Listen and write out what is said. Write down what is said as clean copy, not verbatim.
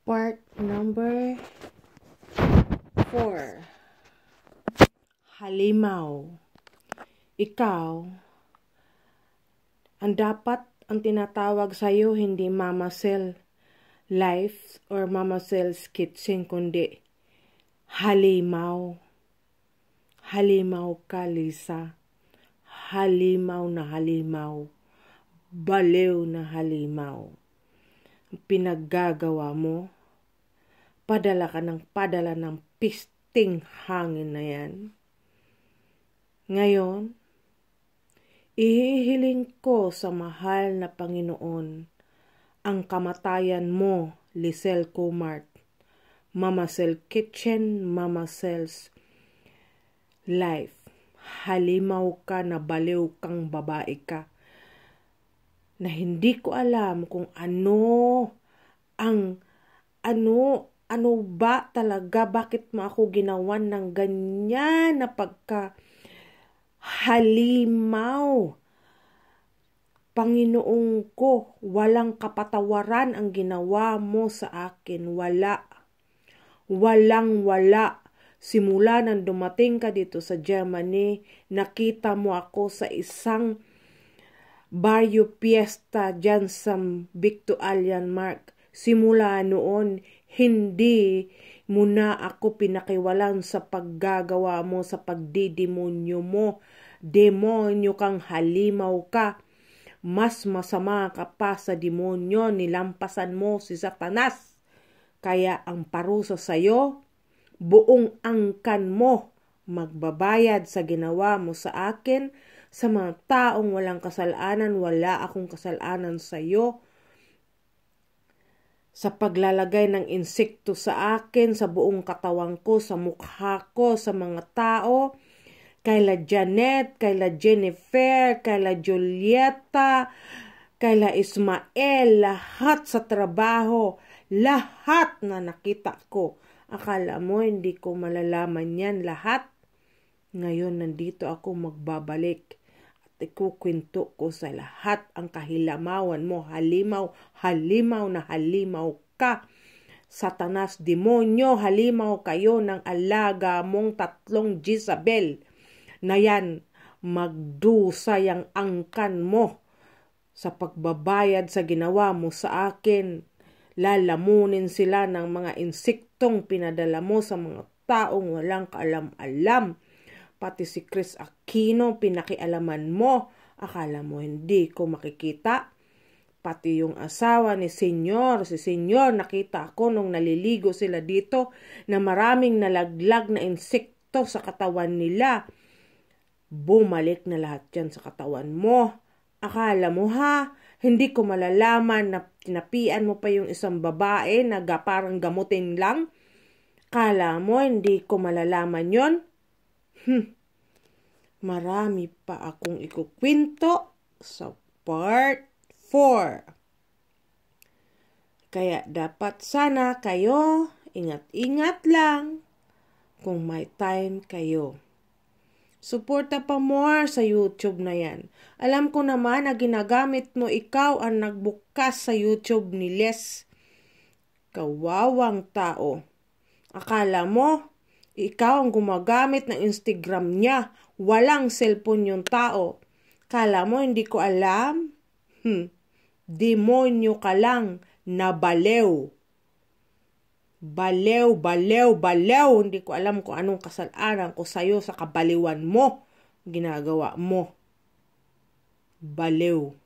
Part number 4. Halimaw. Ikaw, ang dapat ang tinatawag sa'yo hindi Mama Cell Life or Mama Cell's Kitchen, kundi halimaw. Halimaw ka, Lisa. Halimaw na halimaw. Baliw na halimaw. Pinaggagawa mo, padala ng pisting hangin na yan. Ngayon, ihihiling ko sa mahal na Panginoon ang kamatayan mo, Lisel Kumart, Mama Cell Kitchen, Mama Cell's Life. Halimaw ka na baliw kang babae ka, na hindi ko alam kung ano ba talaga, bakit mo ako ginawan ng ganyan na pagka halimaw. Panginoong ko, walang kapatawaran ang ginawa mo sa akin. Walang-wala. Simula nang dumating ka dito sa Germany, nakita mo ako sa isang barrio fiesta dyan sa Victorian Mark. Simula noon, hindi mo na ako pinakiwalan sa paggagawa mo, sa pagdidemonyo mo. Demonyo kang, halimaw ka. Mas masama ka pa sa demonyo, nilampasan mo si Satanas. Kaya ang parusa sa'yo, buong angkan mo, magbabayad sa ginawa mo sa akin. Sa mga taong walang kasalanan, wala akong kasalanan sa iyo. Sa paglalagay ng insekto sa akin, sa buong katawan ko, sa mukha ko, sa mga tao, kaila Janet, kaila Jennifer, kaila Julieta, kaila Ismael, lahat sa trabaho, lahat na nakita ko. Akala mo hindi ko malalaman yan lahat? Ngayon nandito ako magbabalik. Ikukwento ko sa lahat ang kahilamawan mo. Halimaw na halimaw ka. Satanas, demonyo, halimaw kayo ng alaga mong 3 Jezabel. Na yan, magdusay ang angkan mo sa pagbabayad sa ginawa mo sa akin. Lalamunin sila ng mga insektong pinadala mo sa mga taong walang kaalam-alam. Pati si Chris Aquino, pinakialaman mo. Akala mo hindi ko makikita? Pati yung asawa ni si Senyor, nakita ako nung naliligo sila dito na maraming nalaglag na insekto sa katawan nila. Bumalik na lahat yan sa katawan mo. Akala mo hindi ko malalaman na tinapian mo pa yung isang babae na parang gamutin lang? Akala mo hindi ko malalaman yon? Marami pa akong ikukwento sa part 4. Kaya dapat sana kayo ingat-ingat lang kung may time kayo. Suporta pa more sa YouTube na yan. Alam ko naman na ginagamit mo, ikaw ang nagbukas sa YouTube ni Les. Kawawang tao. Akala mo ikaw ang gumagamit ng Instagram niya. Walang cellphone yung tao. Kala mo hindi ko alam? Demonyo ka lang na balew. Balew. Hindi ko alam kung anong kasalanan ko sa'yo sa kabaliwan mo. Ginagawa mo. Balew.